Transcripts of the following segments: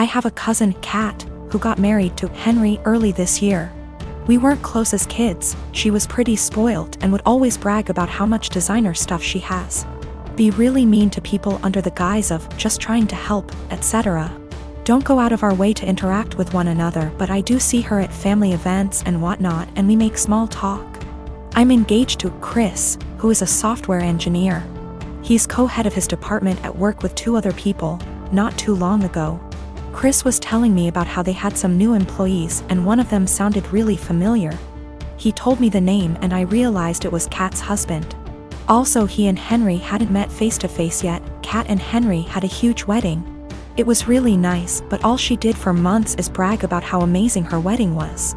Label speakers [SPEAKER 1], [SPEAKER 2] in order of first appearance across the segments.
[SPEAKER 1] I have a cousin, Kat, who got married to Henry early this year. We weren't close as kids, she was pretty spoiled and would always brag about how much designer stuff she has. Be really mean to people under the guise of just trying to help, etc. Don't go out of our way to interact with one another, but I do see her at family events and whatnot, and we make small talk. I'm engaged to Chris, who is a software engineer. He's co-head of his department at work with 2 other people, not too long ago. Chris was telling me about how they had some new employees and one of them sounded really familiar. He told me the name and I realized it was Kat's husband. Also, he and Henry hadn't met face to face yet. Kat and Henry had a huge wedding. It was really nice, but all she did for months is brag about how amazing her wedding was.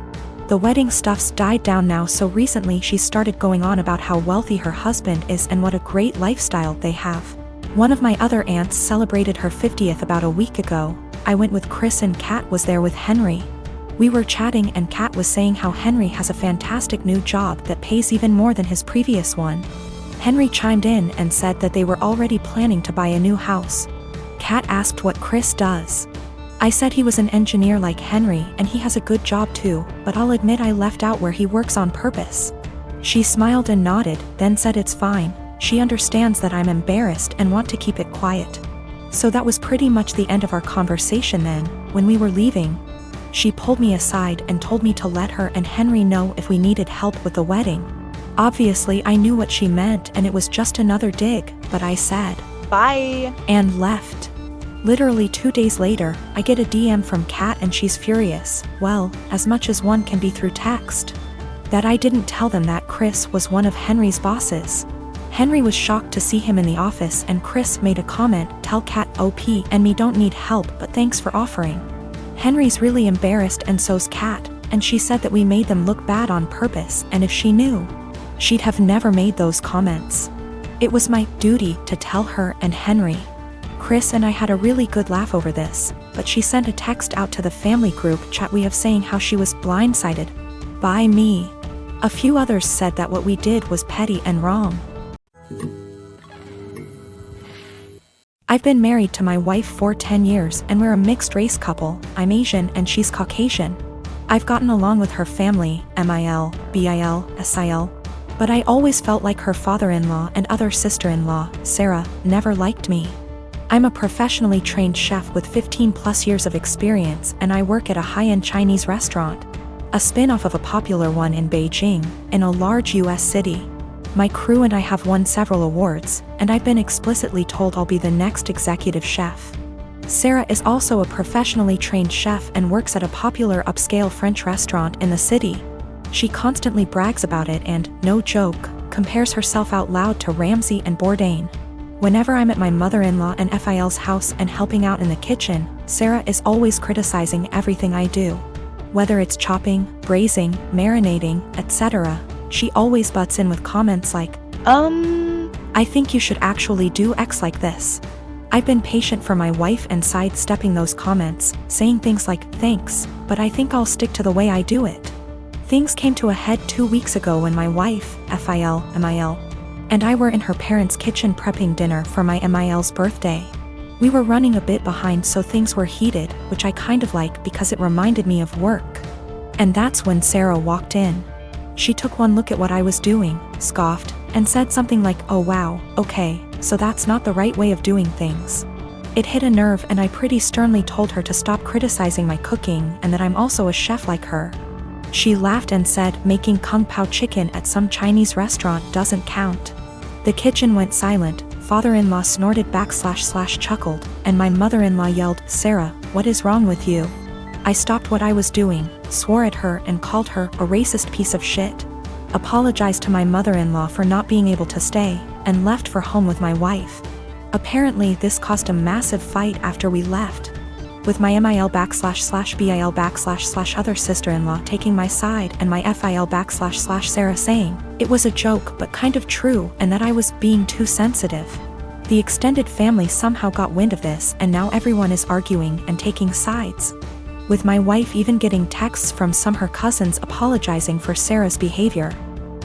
[SPEAKER 1] The wedding stuff's died down now, so recently she started going on about how wealthy her husband is and what a great lifestyle they have. One of my other aunts celebrated her 50th about a week ago. I went with Chris and Kat was there with Henry. We were chatting and Kat was saying how Henry has a fantastic new job that pays even more than his previous one. Henry chimed in and said that they were already planning to buy a new house. Kat asked what Chris does. I said he was an engineer like Henry and he has a good job too, but I'll admit I left out where he works on purpose. She smiled and nodded, then said it's fine. She understands that I'm embarrassed and want to keep it quiet. So that was pretty much the end of our conversation then. When we were leaving, she pulled me aside and told me to let her and Henry know if we needed help with the wedding. Obviously I knew what she meant and it was just another dig, but I said,
[SPEAKER 2] "Bye,"
[SPEAKER 1] and left. Literally 2 days later, I get a DM from Kat and she's furious, well, as much as one can be through text. That I didn't tell them that Chris was one of Henry's bosses. Henry was shocked to see him in the office and Chris made a comment, "Tell Kat OP and me don't need help but thanks for offering." Henry's really embarrassed and so's Kat, and she said that we made them look bad on purpose and if she knew, she'd have never made those comments. It was my duty to tell her and Henry. Chris and I had a really good laugh over this, but she sent a text out to the family group chat we have saying how she was blindsided by me. A few others said that what we did was petty and wrong. I've been married to my wife for 10 years and we're a mixed race couple. I'm Asian and she's Caucasian. I've gotten along with her family, MIL, BIL, SIL. But I always felt like her father-in-law and other sister-in-law, Sarah, never liked me. I'm a professionally trained chef with 15+ years of experience and I work at a high-end Chinese restaurant, a spin-off of a popular one in Beijing, in a large US city. My crew and I have won several awards, and I've been explicitly told I'll be the next executive chef. Sarah is also a professionally trained chef and works at a popular upscale French restaurant in the city. She constantly brags about it and, no joke, compares herself out loud to Ramsay and Bourdain. Whenever I'm at my mother-in-law and FIL's house and helping out in the kitchen, Sarah is always criticizing everything I do. Whether it's chopping, braising, marinating, etc., she always butts in with comments like, I think you should actually do X like this." I've been patient for my wife and sidestepping those comments, saying things like, "Thanks, but I think I'll stick to the way I do it." Things came to a head 2 weeks ago when my wife, FIL, MIL, and I were in her parents' kitchen prepping dinner for my MIL's birthday. We were running a bit behind, so things were heated, which I kind of like because it reminded me of work. And that's when Sarah walked in. She took one look at what I was doing, scoffed, and said something like, "Oh wow, okay, so that's not the right way of doing things." It hit a nerve and I pretty sternly told her to stop criticizing my cooking and that I'm also a chef like her. She laughed and said, "Making Kung Pao chicken at some Chinese restaurant doesn't count." The kitchen went silent, father-in-law snorted / chuckled, and my mother-in-law yelled, "Sarah, what is wrong with you?" I stopped what I was doing, swore at her and called her a racist piece of shit, apologized to my mother-in-law for not being able to stay, and left for home with my wife. Apparently this caused a massive fight after we left, with my MIL / BIL / other sister-in-law taking my side and my FIL / Sarah saying, it was a joke but kind of true and that I was being too sensitive. The extended family somehow got wind of this and now everyone is arguing and taking sides, with my wife even getting texts from some her cousins apologizing for Sarah's behavior.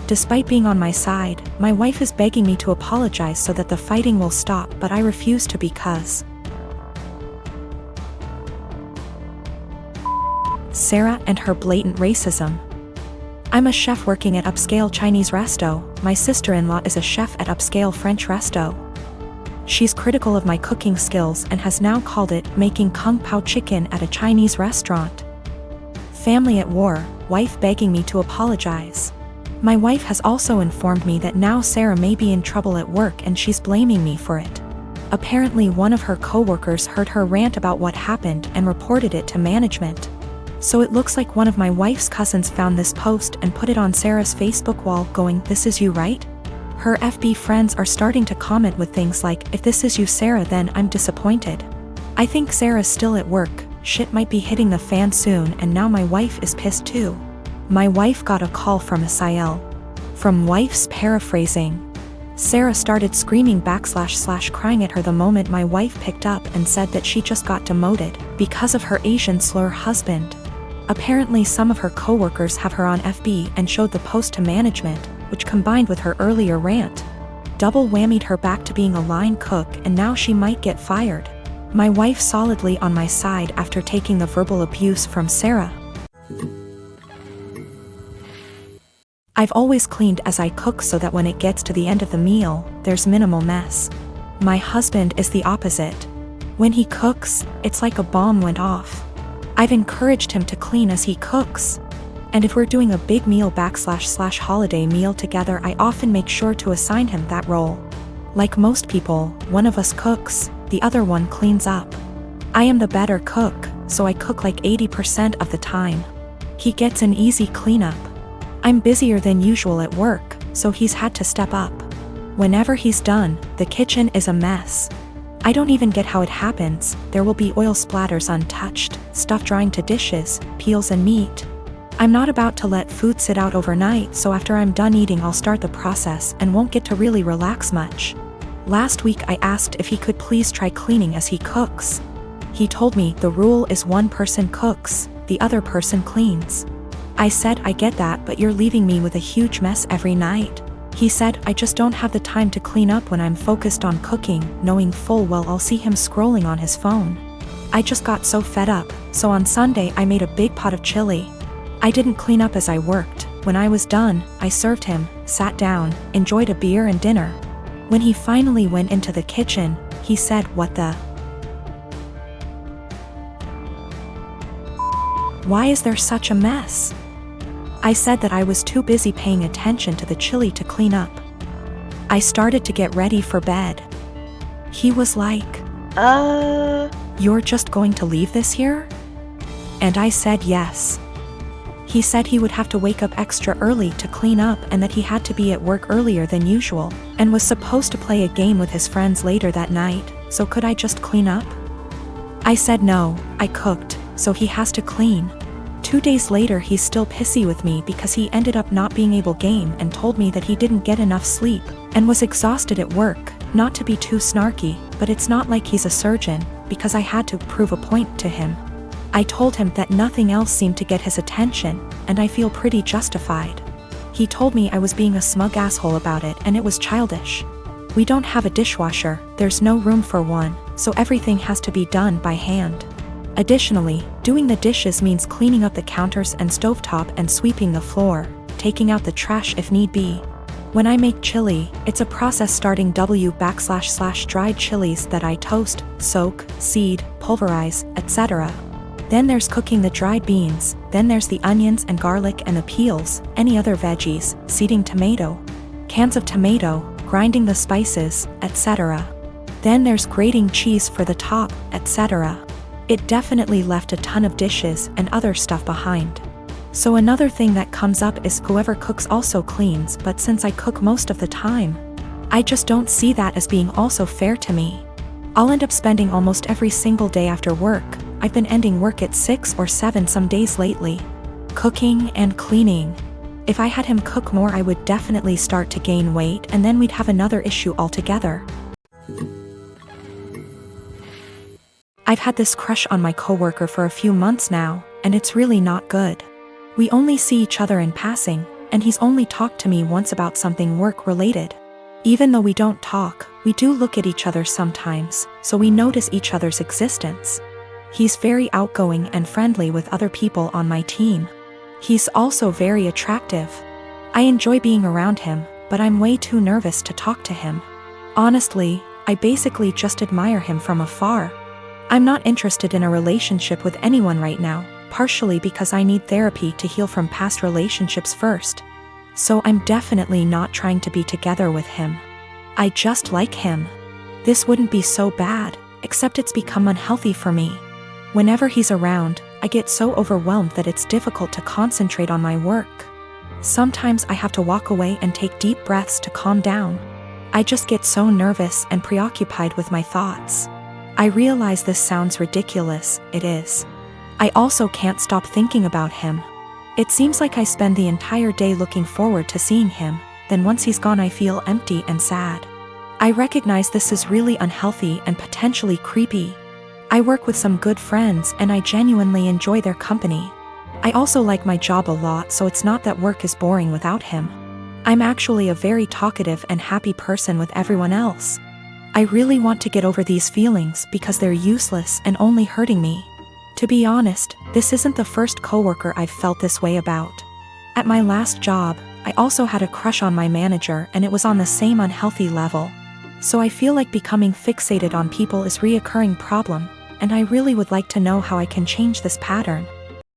[SPEAKER 1] Despite being on my side, my wife is begging me to apologize so that the fighting will stop, but I refuse to because Sarah and her blatant racism. I'm a chef working at upscale Chinese resto. My sister-in-law is a chef at upscale French resto. She's critical of my cooking skills and has now called it making kung pao chicken at a Chinese restaurant. Family at war, wife begging me to apologize. My wife has also informed me that now Sarah may be in trouble at work and she's blaming me for it. Apparently one of her co-workers heard her rant about what happened and reported it to management. So it looks like one of my wife's cousins found this post and put it on Sarah's Facebook wall going, "This is you, right?" Her FB friends are starting to comment with things like, "If this is you, Sarah, then I'm disappointed. I think Sarah's still at work, shit might be hitting the fan soon, and now my wife is pissed too." My wife got a call from Asiel. From wife's paraphrasing. Sarah started screaming / crying at her the moment my wife picked up and said that she just got demoted because of her Asian slur husband. Apparently some of her co-workers have her on FB and showed the post to management, which combined with her earlier rant, double whammied her back to being a line cook, and now she might get fired. My wife solidly on my side after taking the verbal abuse from Sarah. I've always cleaned as I cook so that when it gets to the end of the meal, there's minimal mess. My husband is the opposite. When he cooks, it's like a bomb went off. I've encouraged him to clean as he cooks. And if we're doing a big meal / holiday meal together, I often make sure to assign him that role. Like most people, one of us cooks, the other one cleans up. I am the better cook, so I cook like 80% of the time. He gets an easy cleanup. I'm busier than usual at work, so he's had to step up. Whenever he's done, the kitchen is a mess. I don't even get how it happens. There will be oil splatters untouched, stuff drying to dishes, peels and meat. I'm not about to let food sit out overnight, so after I'm done eating I'll start the process and won't get to really relax much. Last week I asked if he could please try cleaning as he cooks. He told me the rule is one person cooks, the other person cleans. I said, "I get that, but you're leaving me with a huge mess every night." He said, "I just don't have the time to clean up when I'm focused on cooking," knowing full well I'll see him scrolling on his phone. I just got so fed up, so on Sunday I made a big pot of chili. I didn't clean up as I worked. When I was done, I served him, sat down, enjoyed a beer and dinner. When he finally went into the kitchen, he said, "What the? Why is there such a mess?" I said that I was too busy paying attention to the chili to clean up. I started to get ready for bed. He was like, "You're just going to leave this here?" And I said yes. He said he would have to wake up extra early to clean up and that he had to be at work earlier than usual, and was supposed to play a game with his friends later that night, so could I just clean up? I said no, I cooked, so he has to clean. 2 days later he's still pissy with me because he ended up not being able game and told me that he didn't get enough sleep, and was exhausted at work. Not to be too snarky, but it's not like he's a surgeon, because I had to prove a point to him. I told him that nothing else seemed to get his attention, and I feel pretty justified. He told me I was being a smug asshole about it and it was childish. We don't have a dishwasher, there's no room for one, so everything has to be done by hand. Additionally, doing the dishes means cleaning up the counters and stovetop and sweeping the floor, taking out the trash if need be. When I make chili, it's a process starting / dried chilies that I toast, soak, seed, pulverize, etc. Then there's cooking the dried beans, then there's the onions and garlic and the peels, any other veggies, seeding tomato, cans of tomato, grinding the spices, etc. Then there's grating cheese for the top, etc. It definitely left a ton of dishes and other stuff behind. So another thing that comes up is whoever cooks also cleans, but since I cook most of the time, I just don't see that as being also fair to me. I'll end up spending almost every single day after work. I've been ending work at 6 or 7 some days lately. Cooking and cleaning. If I had him cook more I would definitely start to gain weight and then we'd have another issue altogether. I've had this crush on my coworker for a few months now, and it's really not good. We only see each other in passing, and he's only talked to me once about something work-related. Even though we don't talk, we do look at each other sometimes, so we notice each other's existence. He's very outgoing and friendly with other people on my team. He's also very attractive. I enjoy being around him, but I'm way too nervous to talk to him. Honestly, I basically just admire him from afar. I'm not interested in a relationship with anyone right now, partially because I need therapy to heal from past relationships first. So I'm definitely not trying to be together with him. I just like him. This wouldn't be so bad, except it's become unhealthy for me. Whenever he's around, I get so overwhelmed that it's difficult to concentrate on my work. Sometimes I have to walk away and take deep breaths to calm down. I just get so nervous and preoccupied with my thoughts. I realize this sounds ridiculous, it is. I also can't stop thinking about him. It seems like I spend the entire day looking forward to seeing him, then once he's gone I feel empty and sad. I recognize this is really unhealthy and potentially creepy. I work with some good friends and I genuinely enjoy their company. I also like my job a lot, so it's not that work is boring without him. I'm actually a very talkative and happy person with everyone else. I really want to get over these feelings because they're useless and only hurting me. To be honest, this isn't the first coworker I've felt this way about. At my last job, I also had a crush on my manager and it was on the same unhealthy level. So I feel like becoming fixated on people is a reoccurring problem, and I really would like to know how I can change this pattern.